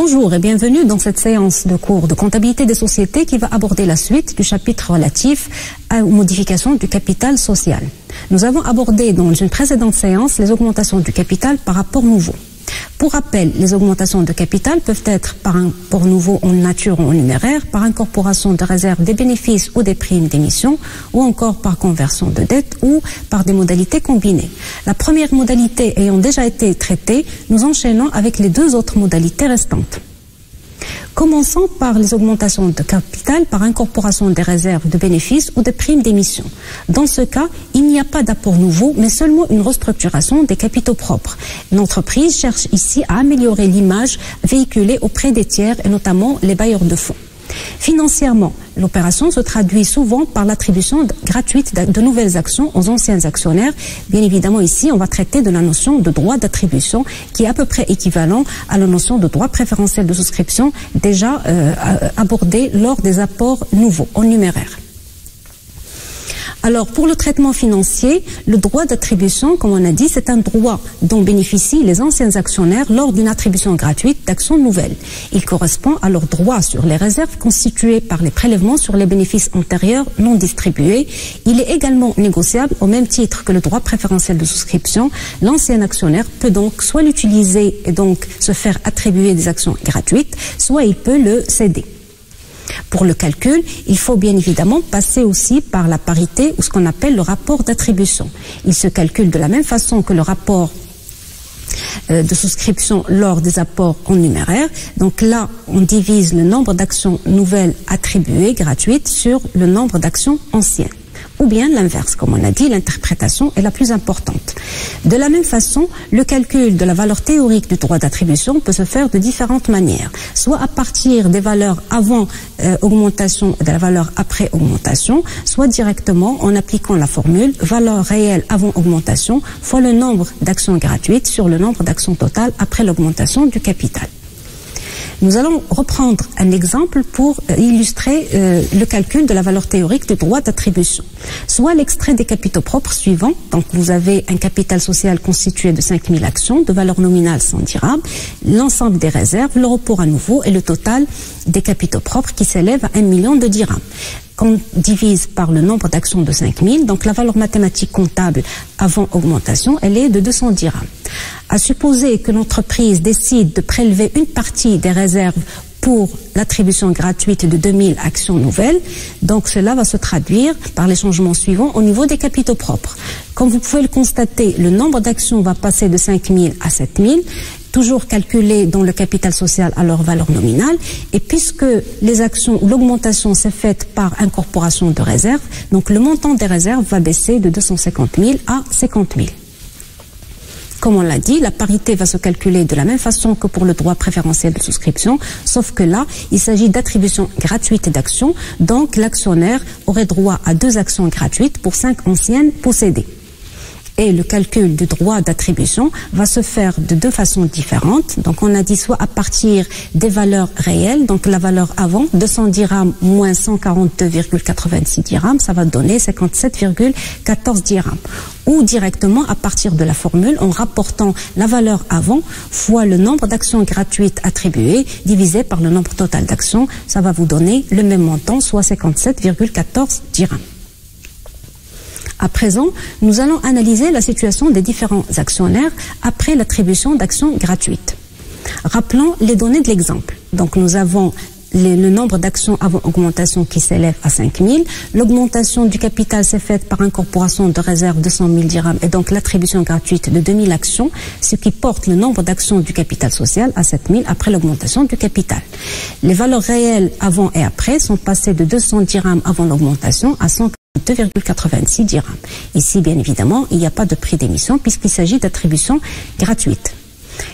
Bonjour et bienvenue dans cette séance de cours de comptabilité des sociétés qui va aborder la suite du chapitre relatif aux modifications du capital social. Nous avons abordé dans une précédente séance les augmentations du capital par rapport nouveau. Pour rappel, les augmentations de capital peuvent être par un rapport nouveau en nature ou en numéraire, par incorporation de réserves des bénéfices ou des primes d'émission, ou encore par conversion de dette ou par des modalités combinées. La première modalité ayant déjà été traitée, nous enchaînons avec les deux autres modalités restantes. Commençons par les augmentations de capital par incorporation des réserves de bénéfices ou de primes d'émission. Dans ce cas, il n'y a pas d'apport nouveau, mais seulement une restructuration des capitaux propres. L'entreprise cherche ici à améliorer l'image véhiculée auprès des tiers et notamment les bailleurs de fonds. Financièrement, l'opération se traduit souvent par l'attribution gratuite de nouvelles actions aux anciens actionnaires. Bien évidemment, ici, on va traiter de la notion de droit d'attribution qui est à peu près équivalent à la notion de droit préférentiel de souscription déjà abordée lors des apports nouveaux en numéraire. Alors, pour le traitement financier, le droit d'attribution, comme on a dit, c'est un droit dont bénéficient les anciens actionnaires lors d'une attribution gratuite d'actions nouvelles. Il correspond à leur droit sur les réserves constituées par les prélèvements sur les bénéfices antérieurs non distribués. Il est également négociable au même titre que le droit préférentiel de souscription. L'ancien actionnaire peut donc soit l'utiliser et donc se faire attribuer des actions gratuites, soit il peut le céder. Pour le calcul, il faut bien évidemment passer aussi par la parité ou ce qu'on appelle le rapport d'attribution. Il se calcule de la même façon que le rapport de souscription lors des apports en numéraire. Donc là, on divise le nombre d'actions nouvelles attribuées gratuites sur le nombre d'actions anciennes. Ou bien l'inverse, comme on a dit, l'interprétation est la plus importante. De la même façon, le calcul de la valeur théorique du droit d'attribution peut se faire de différentes manières, soit à partir des valeurs avant augmentation et de la valeur après augmentation, soit directement en appliquant la formule valeur réelle avant augmentation fois le nombre d'actions gratuites sur le nombre d'actions totales après l'augmentation du capital. Nous allons reprendre un exemple pour illustrer le calcul de la valeur théorique du droit d'attribution. Soit l'extrait des capitaux propres suivants. Donc vous avez un capital social constitué de 5000 actions de valeur nominale 100 dirhams, l'ensemble des réserves, le report à nouveau et le total des capitaux propres qui s'élève à 1 million de dirhams. Qu'on divise par le nombre d'actions de 5000, donc la valeur mathématique comptable avant augmentation, elle est de 200 dirhams. À supposer que l'entreprise décide de prélever une partie des réserves pour l'attribution gratuite de 2000 actions nouvelles, donc cela va se traduire par les changements suivants au niveau des capitaux propres. Comme vous pouvez le constater, le nombre d'actions va passer de 5000 à 7000, toujours calculé dans le capital social à leur valeur nominale, et puisque les actions ou l'augmentation s'est faite par incorporation de réserves, donc le montant des réserves va baisser de 250 000 à 50 000. Comme on l'a dit, la parité va se calculer de la même façon que pour le droit préférentiel de souscription, sauf que là, il s'agit d'attribution gratuite d'actions, donc l'actionnaire aurait droit à 2 actions gratuites pour 5 anciennes possédées. Et le calcul du droit d'attribution va se faire de 2 façons différentes. Donc on a dit soit à partir des valeurs réelles, donc la valeur avant, 200 dirhams moins 142,86 dirhams, ça va donner 57,14 dirhams. Ou directement à partir de la formule en rapportant la valeur avant fois le nombre d'actions gratuites attribuées divisé par le nombre total d'actions, ça va vous donner le même montant, soit 57,14 dirhams. À présent, nous allons analyser la situation des différents actionnaires après l'attribution d'actions gratuites. Rappelons les données de l'exemple. Donc nous avons le nombre d'actions avant augmentation qui s'élève à 5000. L'augmentation du capital s'est faite par incorporation de réserves de 100 000 dirhams et donc l'attribution gratuite de 2000 actions, ce qui porte le nombre d'actions du capital social à 7000 après l'augmentation du capital. Les valeurs réelles avant et après sont passées de 200 dirhams avant l'augmentation à 142,86 dirhams. Ici, bien évidemment, il n'y a pas de prix d'émission puisqu'il s'agit d'attribution gratuite.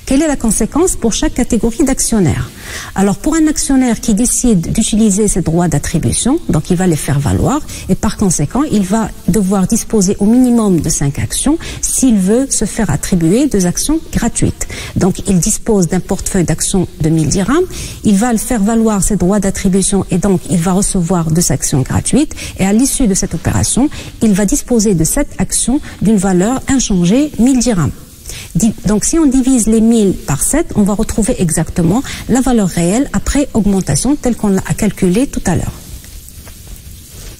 Quelle est la conséquence pour chaque catégorie d'actionnaires? Alors, pour un actionnaire qui décide d'utiliser ses droits d'attribution, donc il va les faire valoir et par conséquent, il va devoir disposer au minimum de 5 actions s'il veut se faire attribuer 2 actions gratuites. Donc, il dispose d'un portefeuille d'actions de 1000 dirhams, il va le faire valoir ses droits d'attribution et donc il va recevoir 2 actions gratuites et à l'issue de cette opération, il va disposer de 7 actions d'une valeur inchangée 1000 dirhams. Donc si on divise les 1000 par 7, on va retrouver exactement la valeur réelle après augmentation telle qu'on l'a calculée tout à l'heure.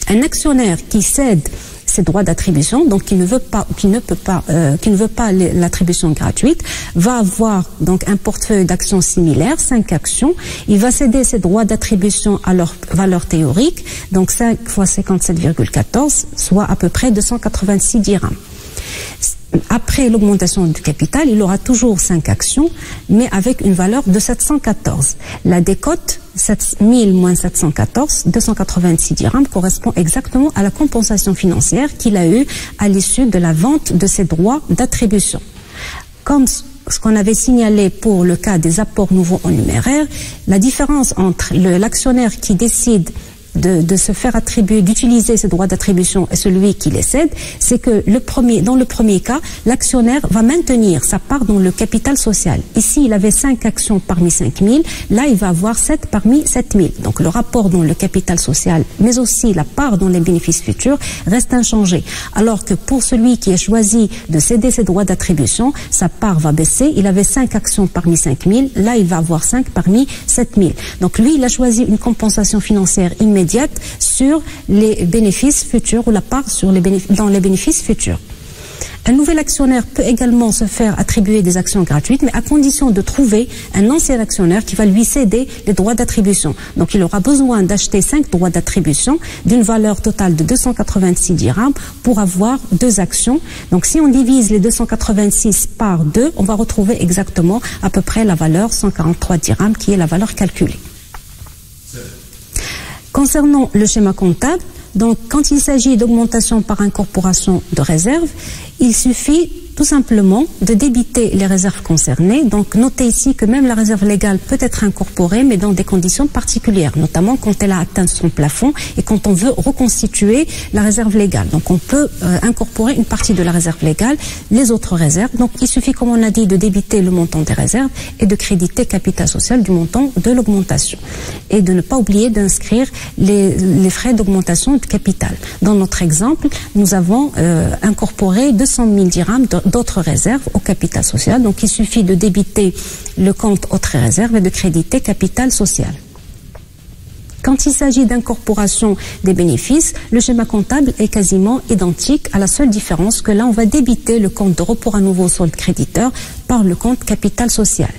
Un actionnaire qui cède ses droits d'attribution, donc qui ne veut pas l'attribution gratuite, va avoir donc un portefeuille d'actions similaires, 5 actions. Il va céder ses droits d'attribution à leur valeur théorique, donc 5 fois 57,14, soit à peu près 286 dirhams. Après l'augmentation du capital, il aura toujours 5 actions, mais avec une valeur de 714. La décote, 7000 moins 714, 286 dirhams, correspond exactement à la compensation financière qu'il a eue à l'issue de la vente de ses droits d'attribution. Comme ce qu'on avait signalé pour le cas des apports nouveaux en numéraire, la différence entre l'actionnaire qui décide de se faire attribuer, d'utiliser ses droits d'attribution et celui qui les cède, c'est que dans le premier cas, l'actionnaire va maintenir sa part dans le capital social. Ici, il avait 5 actions parmi 5000, là, il va avoir 7 parmi 7000. Donc, le rapport dans le capital social, mais aussi la part dans les bénéfices futurs, reste inchangé. Alors que pour celui qui a choisi de céder ses droits d'attribution, sa part va baisser. Il avait 5 actions parmi 5000, là, il va avoir 5 parmi 7000. Donc, lui, il a choisi une compensation financière immédiate sur les bénéfices futurs ou la part dans les bénéfices futurs. Un nouvel actionnaire peut également se faire attribuer des actions gratuites, mais à condition de trouver un ancien actionnaire qui va lui céder les droits d'attribution. Donc il aura besoin d'acheter 5 droits d'attribution d'une valeur totale de 286 dirhams pour avoir 2 actions. Donc si on divise les 286 par 2, on va retrouver exactement à peu près la valeur 143 dirhams qui est la valeur calculée. Concernant le schéma comptable, donc quand il s'agit d'augmentation par incorporation de réserves, il suffit tout simplement de débiter les réserves concernées. Donc notez ici que même la réserve légale peut être incorporée, mais dans des conditions particulières, notamment quand elle a atteint son plafond et quand on veut reconstituer la réserve légale. Donc on peut incorporer une partie de la réserve légale, les autres réserves. Donc il suffit, comme on a dit, de débiter le montant des réserves et de créditer capital social du montant de l'augmentation. Et de ne pas oublier d'inscrire les frais d'augmentation de capital. Dans notre exemple, nous avons incorporé 200 000 dirhams d'autres réserves au capital social. Donc il suffit de débiter le compte autres réserves et de créditer capital social. Quand il s'agit d'incorporation des bénéfices, le schéma comptable est quasiment identique, à la seule différence que là on va débiter le compte de report à nouveau solde créditeur par le compte capital social.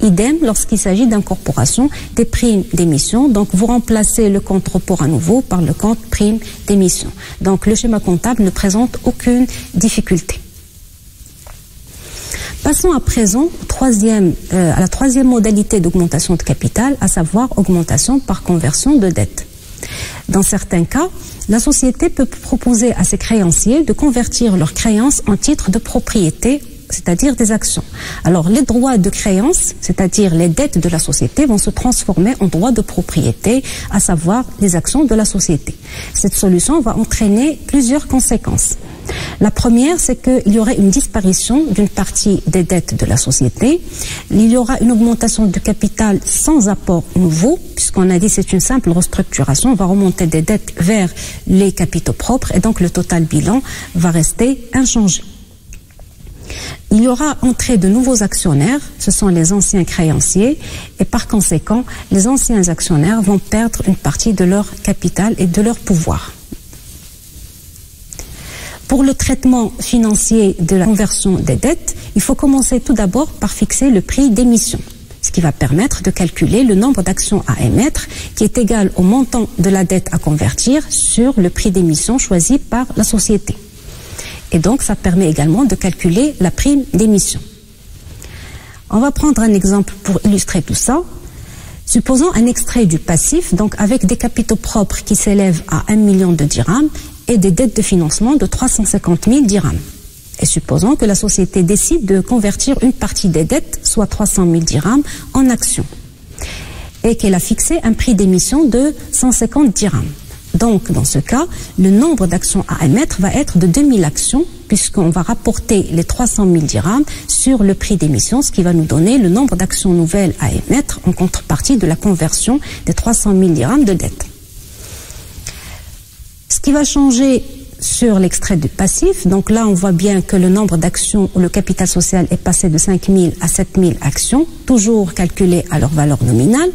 Idem lorsqu'il s'agit d'incorporation des primes d'émission. Donc vous remplacez le compte report à nouveau par le compte prime d'émission. Donc le schéma comptable ne présente aucune difficulté. Passons à présent à la troisième modalité d'augmentation de capital, à savoir augmentation par conversion de dette. Dans certains cas, la société peut proposer à ses créanciers de convertir leurs créances en titres de propriété, c'est-à-dire des actions. Alors les droits de créance, c'est-à-dire les dettes de la société, vont se transformer en droits de propriété, à savoir les actions de la société. Cette solution va entraîner plusieurs conséquences. La première, c'est qu'il y aurait une disparition d'une partie des dettes de la société. Il y aura une augmentation du capital sans apport nouveau, puisqu'on a dit que c'est une simple restructuration. On va remonter des dettes vers les capitaux propres et donc le total bilan va rester inchangé. Il y aura entrée de nouveaux actionnaires, ce sont les anciens créanciers, et par conséquent, les anciens actionnaires vont perdre une partie de leur capital et de leur pouvoir. Pour le traitement financier de la conversion des dettes, il faut commencer tout d'abord par fixer le prix d'émission, ce qui va permettre de calculer le nombre d'actions à émettre qui est égal au montant de la dette à convertir sur le prix d'émission choisi par la société. Et donc, ça permet également de calculer la prime d'émission. On va prendre un exemple pour illustrer tout ça. Supposons un extrait du passif, donc avec des capitaux propres qui s'élèvent à 1 million de dirhams et des dettes de financement de 350 000 dirhams. Et supposons que la société décide de convertir une partie des dettes, soit 300 000 dirhams, en actions. Et qu'elle a fixé un prix d'émission de 150 dirhams. Donc, dans ce cas, le nombre d'actions à émettre va être de 2000 actions, puisqu'on va rapporter les 300 000 dirhams sur le prix d'émission, ce qui va nous donner le nombre d'actions nouvelles à émettre en contrepartie de la conversion des 300 000 dirhams de dette. Ce qui va changer sur l'extrait du passif. Donc là, on voit bien que le nombre d'actions ou le capital social est passé de 5 000 à 7 000 actions, toujours calculées à leur valeur nominale.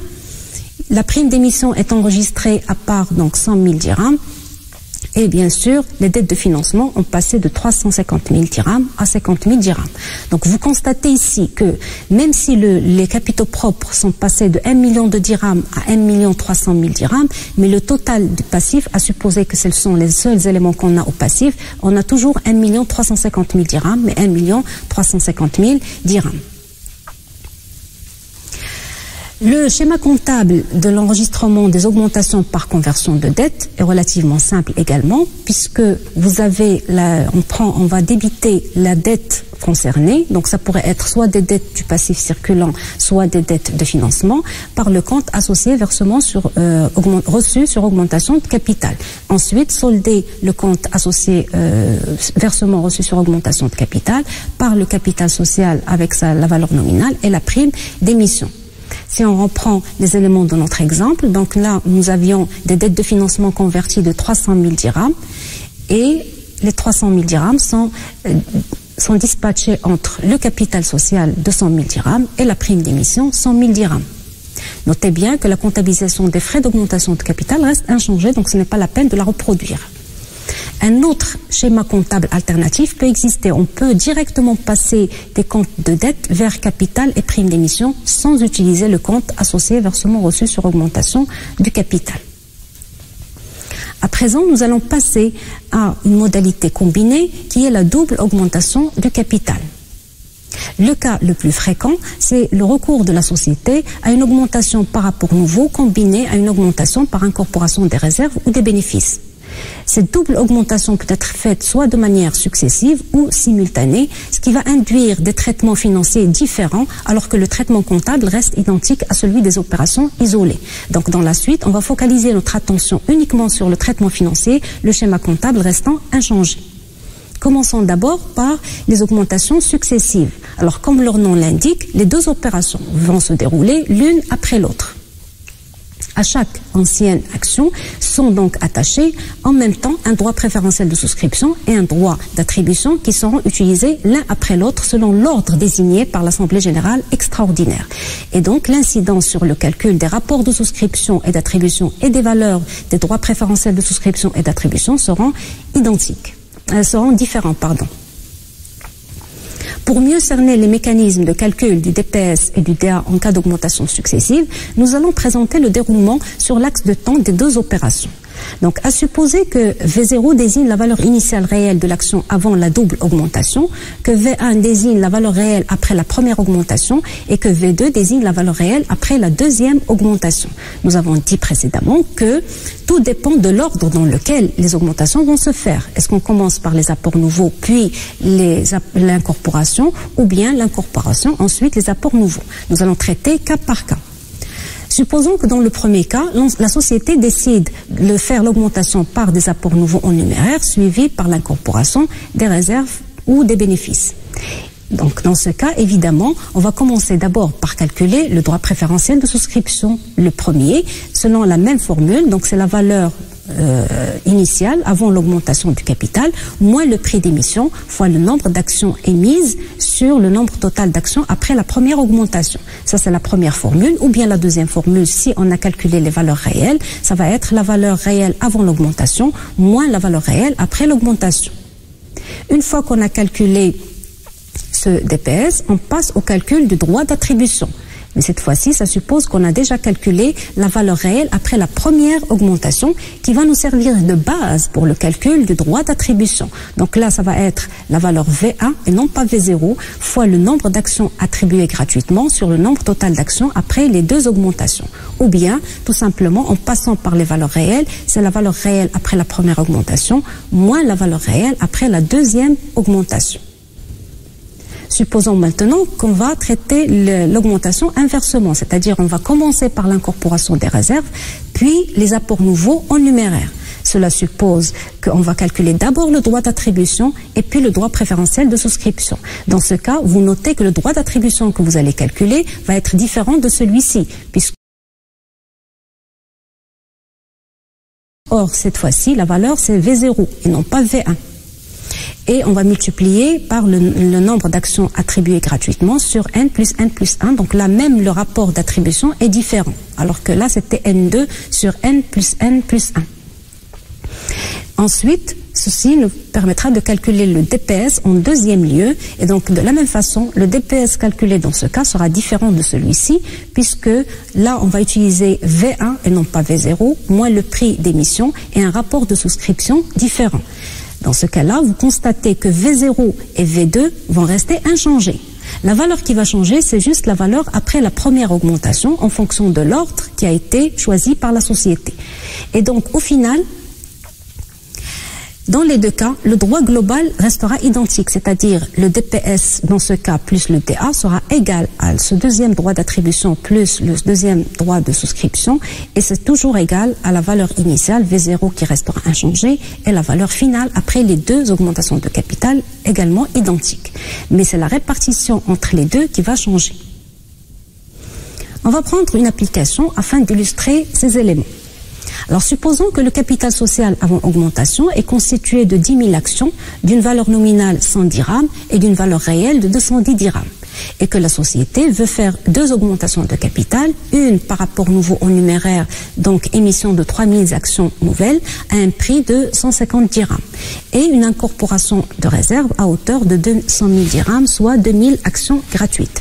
La prime d'émission est enregistrée à part donc 100 000 dirhams. Et bien sûr, les dettes de financement ont passé de 350 000 dirhams à 50 000 dirhams. Donc vous constatez ici que même si les capitaux propres sont passés de 1 million de dirhams à 1 300 000 dirhams, mais le total du passif, à supposer que ce sont les seuls éléments qu'on a au passif, on a toujours 1 350 000 dirhams, mais 1 350 000 dirhams. Le schéma comptable de l'enregistrement des augmentations par conversion de dette est relativement simple également, puisque vous avez on va débiter la dette concernée, donc ça pourrait être soit des dettes du passif circulant, soit des dettes de financement, par le compte associé versement reçu sur augmentation de capital. Ensuite, solder le compte associé versement reçu sur augmentation de capital par le capital social avec la valeur nominale et la prime d'émission. Si on reprend les éléments de notre exemple, donc là, nous avions des dettes de financement converties de 300 000 dirhams et les 300 000 dirhams sont dispatchés entre le capital social de 100 000 dirhams et la prime d'émission 100 000 dirhams. Notez bien que la comptabilisation des frais d'augmentation de capital reste inchangée, donc ce n'est pas la peine de la reproduire. Un autre schéma comptable alternatif peut exister. On peut directement passer des comptes de dette vers capital et prime d'émission sans utiliser le compte associé versement reçu sur augmentation du capital. À présent, nous allons passer à une modalité combinée qui est la double augmentation du capital. Le cas le plus fréquent, c'est le recours de la société à une augmentation par rapport nouveau combinée à une augmentation par incorporation des réserves ou des bénéfices. Cette double augmentation peut être faite soit de manière successive ou simultanée, ce qui va induire des traitements financiers différents alors que le traitement comptable reste identique à celui des opérations isolées. Donc dans la suite, on va focaliser notre attention uniquement sur le traitement financier, le schéma comptable restant inchangé. Commençons d'abord par les augmentations successives. Alors comme leur nom l'indique, les deux opérations vont se dérouler l'une après l'autre. À chaque ancienne action sont donc attachés en même temps un droit préférentiel de souscription et un droit d'attribution qui seront utilisés l'un après l'autre selon l'ordre désigné par l'Assemblée générale extraordinaire. Et donc l'incidence sur le calcul des rapports de souscription et d'attribution et des valeurs des droits préférentiels de souscription et d'attribution seront différents. Pour mieux cerner les mécanismes de calcul du DPS et du DA en cas d'augmentation successive, nous allons présenter le déroulement sur l'axe de temps des deux opérations. Donc, à supposer que V0 désigne la valeur initiale réelle de l'action avant la double augmentation, que V1 désigne la valeur réelle après la première augmentation et que V2 désigne la valeur réelle après la deuxième augmentation. Nous avons dit précédemment que tout dépend de l'ordre dans lequel les augmentations vont se faire. Est-ce qu'on commence par les apports nouveaux, puis l'incorporation, ou bien l'incorporation, ensuite les apports nouveaux? Nous allons traiter cas par cas. Supposons que dans le premier cas, la société décide de faire l'augmentation par des apports nouveaux en numéraire, suivi par l'incorporation des réserves ou des bénéfices. Donc, dans ce cas, évidemment, on va commencer d'abord par calculer le droit préférentiel de souscription, le premier, selon la même formule. Donc, c'est la valeur initiale avant l'augmentation du capital, moins le prix d'émission, fois le nombre d'actions émises sur le nombre total d'actions après la première augmentation. Ça, c'est la première formule. Ou bien la deuxième formule, si on a calculé les valeurs réelles, ça va être la valeur réelle avant l'augmentation, moins la valeur réelle après l'augmentation. Une fois qu'on a calculé ce DPS, on passe au calcul du droit d'attribution. Mais cette fois-ci, ça suppose qu'on a déjà calculé la valeur réelle après la première augmentation qui va nous servir de base pour le calcul du droit d'attribution. Donc là, ça va être la valeur V1 et non pas V0 fois le nombre d'actions attribuées gratuitement sur le nombre total d'actions après les deux augmentations. Ou bien, tout simplement, en passant par les valeurs réelles, c'est la valeur réelle après la première augmentation moins la valeur réelle après la deuxième augmentation. Supposons maintenant qu'on va traiter l'augmentation inversement, c'est-à-dire on va commencer par l'incorporation des réserves, puis les apports nouveaux en numéraire. Cela suppose qu'on va calculer d'abord le droit d'attribution et puis le droit préférentiel de souscription. Dans ce cas, vous notez que le droit d'attribution que vous allez calculer va être différent de celui-ci, puisque Or, cette fois-ci, la valeur, c'est V0 et non pas V1. Et on va multiplier par le nombre d'actions attribuées gratuitement sur n plus 1. Donc là, même le rapport d'attribution est différent. Alors que là, c'était n2 sur n plus 1. Ensuite, ceci nous permettra de calculer le DPS en deuxième lieu. Et donc, de la même façon, le DPS calculé dans ce cas sera différent de celui-ci, puisque là, on va utiliser V1 et non pas V0, moins le prix d'émission et un rapport de souscription différent. Dans ce cas-là, vous constatez que V0 et V2 vont rester inchangés. La valeur qui va changer, c'est juste la valeur après la première augmentation en fonction de l'ordre qui a été choisi par la société. Et donc, au final, dans les deux cas, le droit global restera identique, c'est-à-dire le DPS dans ce cas plus le DA sera égal à ce deuxième droit d'attribution plus le deuxième droit de souscription et c'est toujours égal à la valeur initiale V0 qui restera inchangée et la valeur finale après les deux augmentations de capital également identiques. Mais c'est la répartition entre les deux qui va changer. On va prendre une application afin d'illustrer ces éléments. Alors, supposons que le capital social avant augmentation est constitué de 10 000 actions d'une valeur nominale 100 dirhams et d'une valeur réelle de 210 dirhams. Et que la société veut faire deux augmentations de capital, une par rapport nouveau au numéraire, donc émission de 3 000 actions nouvelles à un prix de 150 dirhams. Et une incorporation de réserve à hauteur de 200 000 dirhams, soit 2 000 actions gratuites.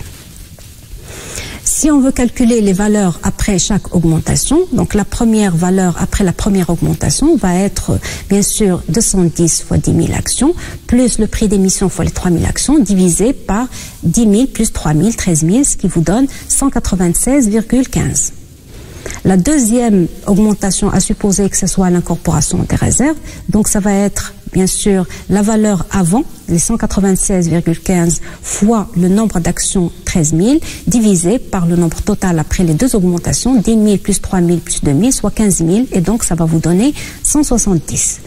Si on veut calculer les valeurs après chaque augmentation, donc la première valeur après la première augmentation va être bien sûr 210 fois 10 000 actions, plus le prix d'émission fois les 3 000 actions, divisé par 10 000 plus 3 000, 13 000, ce qui vous donne 196,15. La deuxième augmentation a supposé que ce soit l'incorporation des réserves, donc ça va être bien sûr la valeur avant, les 196,15 fois le nombre d'actions 13 000, divisé par le nombre total après les deux augmentations, 10 000 plus 3 000 plus 2 000, soit 15 000, et donc ça va vous donner 170.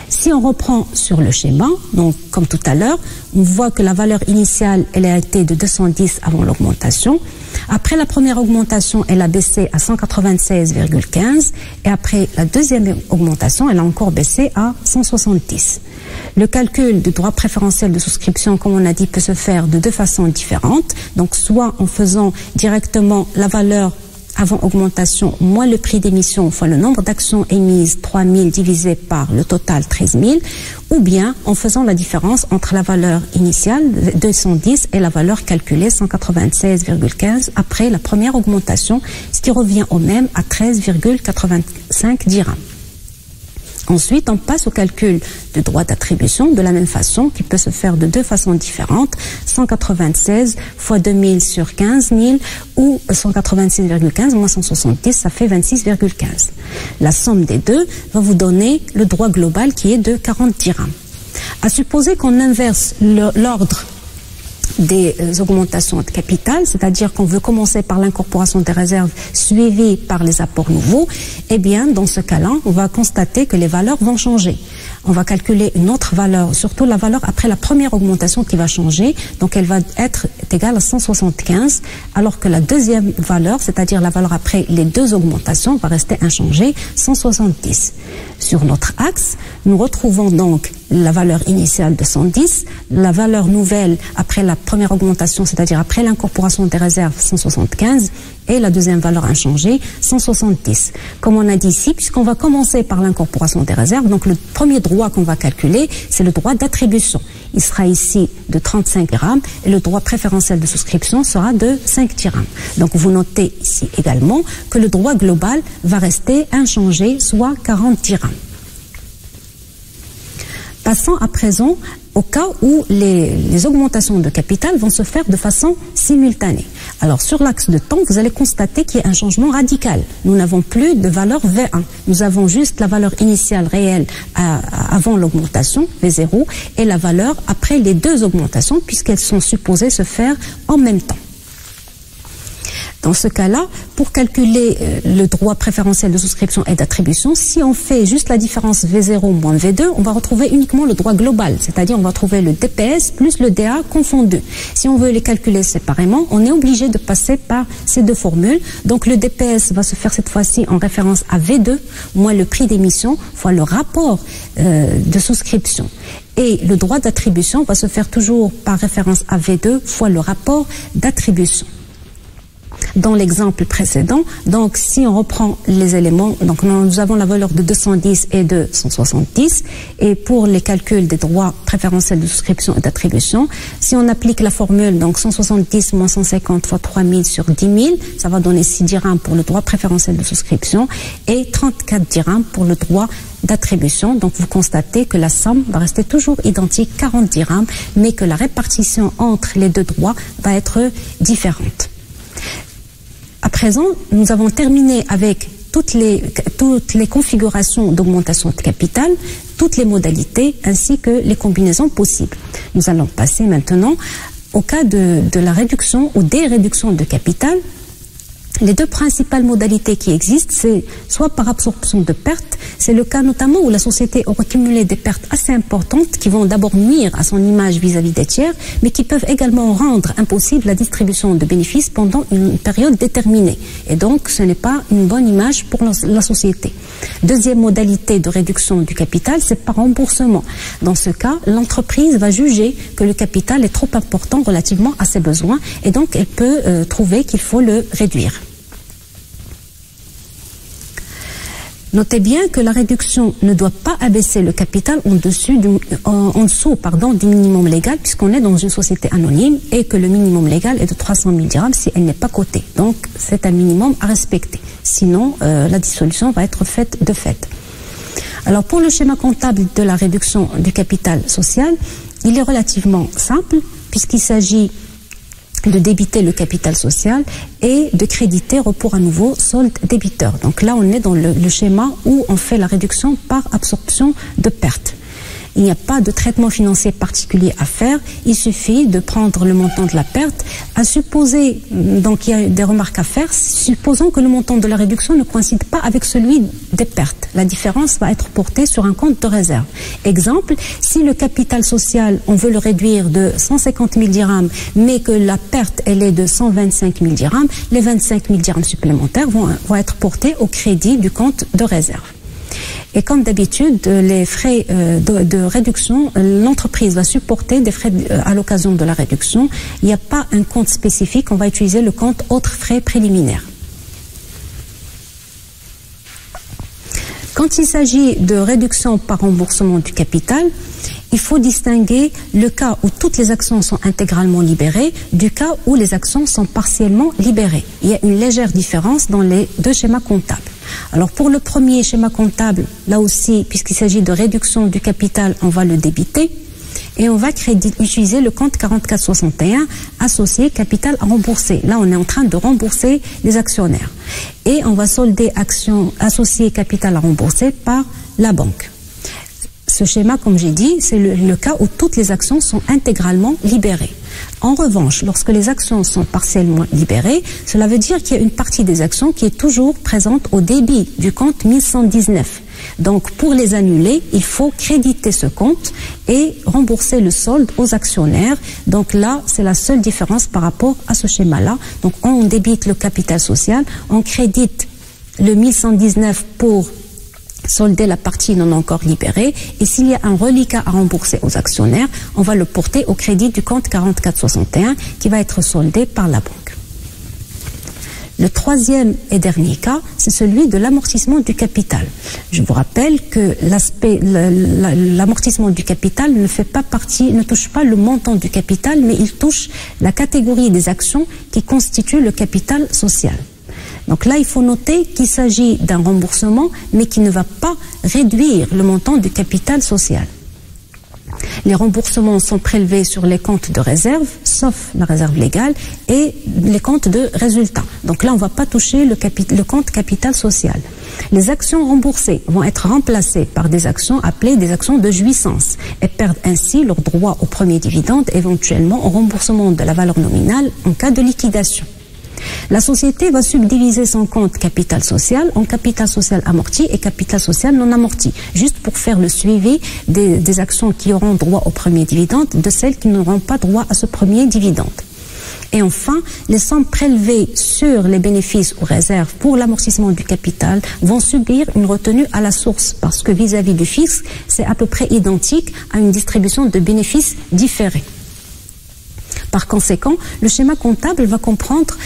Si on reprend sur le schéma, donc comme tout à l'heure, on voit que la valeur initiale, elle a été de 210 avant l'augmentation. Après la première augmentation, elle a baissé à 196,15 et après la deuxième augmentation, elle a encore baissé à 170. Le calcul du droit préférentiel de souscription, comme on a dit, peut se faire de deux façons différentes. Donc, soit en faisant directement la valeur avant augmentation moins le prix d'émission fois le nombre d'actions émises 3 000 divisé par le total 13 000, ou bien en faisant la différence entre la valeur initiale 210 et la valeur calculée 196,15 après la première augmentation, ce qui revient au même à 13,85 dirhams. Ensuite, on passe au calcul du droit d'attribution de la même façon, qui peut se faire de deux façons différentes, 196 fois 2000 sur 15 000 ou 196,15 moins 170, ça fait 26,15. La somme des deux va vous donner le droit global qui est de 40 dirhams. À supposer qu'on inverse l'ordre des augmentations de capital, c'est-à-dire qu'on veut commencer par l'incorporation des réserves suivie par les apports nouveaux, eh bien, dans ce cas-là, on va constater que les valeurs vont changer. On va calculer une autre valeur, surtout la valeur après la première augmentation qui va changer, donc elle va être égale à 175, alors que la deuxième valeur, c'est-à-dire la valeur après les deux augmentations, va rester inchangée, 170. Sur notre axe, nous retrouvons donc la valeur initiale de 110, la valeur nouvelle après la première augmentation, c'est-à-dire après l'incorporation des réserves, 175, et la deuxième valeur inchangée, 170. Comme on a dit ici, puisqu'on va commencer par l'incorporation des réserves, donc le premier droit qu'on va calculer, c'est le droit d'attribution. Il sera ici de 35 dirhams et le droit préférentiel de souscription sera de 5 dirhams. Donc vous notez ici également que le droit global va rester inchangé, soit 40 dirhams. Passons à présent au cas où les augmentations de capital vont se faire de façon simultanée. Alors, sur l'axe de temps, vous allez constater qu'il y a un changement radical. Nous n'avons plus de valeur V1. Nous avons juste la valeur initiale réelle avant l'augmentation, V0, et la valeur après les deux augmentations, puisqu'elles sont supposées se faire en même temps. Dans ce cas-là, pour calculer le droit préférentiel de souscription et d'attribution, si on fait juste la différence V0 moins V2, on va retrouver uniquement le droit global, c'est-à-dire on va trouver le DPS plus le DA confondu. Si on veut les calculer séparément, on est obligé de passer par ces deux formules. Donc le DPS va se faire cette fois-ci en référence à V2 moins le prix d'émission fois le rapport de souscription. Et le droit d'attribution va se faire toujours par référence à V2 fois le rapport d'attribution. Dans l'exemple précédent, donc si on reprend les éléments, donc nous avons la valeur de 210 et de 170, et pour les calculs des droits préférentiels de souscription et d'attribution, si on applique la formule, donc 170 moins 150 fois 3000 sur 10 000, ça va donner 6 dirhams pour le droit préférentiel de souscription et 34 dirhams pour le droit d'attribution. Donc vous constatez que la somme va rester toujours identique, 40 dirhams, mais que la répartition entre les deux droits va être différente. À présent, nous avons terminé avec toutes les configurations d'augmentation de capital, toutes les modalités ainsi que les combinaisons possibles. Nous allons passer maintenant au cas de la réduction ou des réductions de capital. Les deux principales modalités qui existent, c'est soit par absorption de pertes, c'est le cas notamment où la société aura cumulé des pertes assez importantes qui vont d'abord nuire à son image vis-à-vis des tiers, mais qui peuvent également rendre impossible la distribution de bénéfices pendant une période déterminée. Et donc, ce n'est pas une bonne image pour la société. Deuxième modalité de réduction du capital, c'est par remboursement. Dans ce cas, l'entreprise va juger que le capital est trop important relativement à ses besoins et donc elle peut trouver qu'il faut le réduire. Notez bien que la réduction ne doit pas abaisser le capital en dessous du minimum légal, puisqu'on est dans une société anonyme et que le minimum légal est de 300 000 dirhams si elle n'est pas cotée. Donc c'est un minimum à respecter. Sinon, la dissolution va être faite de fait. Alors pour le schéma comptable de la réduction du capital social, il est relativement simple, puisqu'il s'agit de débiter le capital social et de créditer report à nouveau solde débiteur. Donc là, on est dans le schéma où on fait la réduction par absorption de pertes. Il n'y a pas de traitement financier particulier à faire, il suffit de prendre le montant de la perte. À supposer, donc il y a des remarques à faire, supposons que le montant de la réduction ne coïncide pas avec celui des pertes. La différence va être portée sur un compte de réserve. Exemple, si le capital social, on veut le réduire de 150 000 dirhams, mais que la perte, elle est de 125 000 dirhams, les 25 000 dirhams supplémentaires vont être portés au crédit du compte de réserve. Et comme d'habitude, les frais de réduction, l'entreprise va supporter des frais à l'occasion de la réduction. Il n'y a pas un compte spécifique, on va utiliser le compte autres frais préliminaires. Quand il s'agit de réduction par remboursement du capital, il faut distinguer le cas où toutes les actions sont intégralement libérées du cas où les actions sont partiellement libérées. Il y a une légère différence dans les deux schémas comptables. Alors pour le premier schéma comptable, là aussi, puisqu'il s'agit de réduction du capital, on va le débiter et on va utiliser le compte 4461 associé capital à rembourser. Là, on est en train de rembourser les actionnaires. Et on va solder action associée capital à rembourser par la banque. Ce schéma, comme j'ai dit, c'est le cas où toutes les actions sont intégralement libérées. En revanche, lorsque les actions sont partiellement libérées, cela veut dire qu'il y a une partie des actions qui est toujours présente au débit du compte 1119. Donc, pour les annuler, il faut créditer ce compte et rembourser le solde aux actionnaires. Donc là, c'est la seule différence par rapport à ce schéma-là. Donc, on débite le capital social, on crédite le 1119 pour solder la partie non encore libérée, et s'il y a un reliquat à rembourser aux actionnaires, on va le porter au crédit du compte 4461 qui va être soldé par la banque. Le troisième et dernier cas, c'est celui de l'amortissement du capital. Je vous rappelle que l'amortissement du capital ne touche pas le montant du capital, mais il touche la catégorie des actions qui constituent le capital social. Donc là, il faut noter qu'il s'agit d'un remboursement, mais qui ne va pas réduire le montant du capital social. Les remboursements sont prélevés sur les comptes de réserve, sauf la réserve légale, et les comptes de résultats. Donc là, on ne va pas toucher le compte capital social. Les actions remboursées vont être remplacées par des actions appelées des actions de jouissance et perdent ainsi leur droit au premier dividende, éventuellement au remboursement de la valeur nominale en cas de liquidation. La société va subdiviser son compte capital social en capital social amorti et capital social non amorti, juste pour faire le suivi des actions qui auront droit au premier dividende, de celles qui n'auront pas droit à ce premier dividende. Et enfin, les sommes prélevées sur les bénéfices ou réserves pour l'amortissement du capital vont subir une retenue à la source, parce que vis-à-vis du fisc, c'est à peu près identique à une distribution de bénéfices différés. Par conséquent, le schéma comptable va comprendre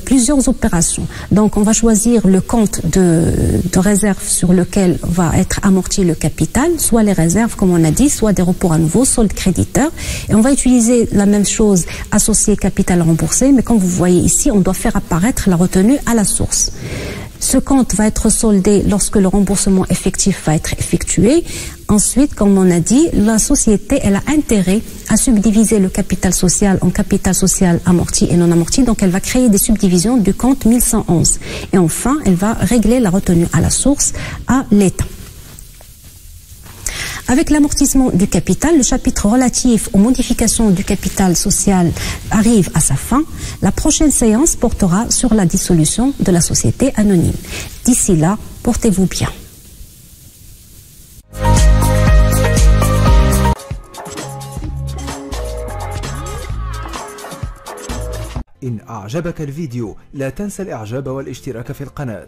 plusieurs opérations. Donc, on va choisir le compte de réserve sur lequel va être amorti le capital, soit les réserves, comme on a dit, soit des reports à nouveau, solde créditeur. Et on va utiliser la même chose, associé capital remboursé, mais comme vous voyez ici, on doit faire apparaître la retenue à la source. Ce compte va être soldé lorsque le remboursement effectif va être effectué. Ensuite, comme on a dit, la société, elle a intérêt à subdiviser le capital social en capital social amorti et non amorti. Donc, elle va créer des subdivisions du compte 1111. Et enfin, elle va régler la retenue à la source à l'État. Avec l'amortissement du capital, le chapitre relatif aux modifications du capital social arrive à sa fin. La prochaine séance portera sur la dissolution de la société anonyme. D'ici là, portez-vous bien. إن أعجبك الفيديو لا تنسى الإعجاب والاشتراك في القناة.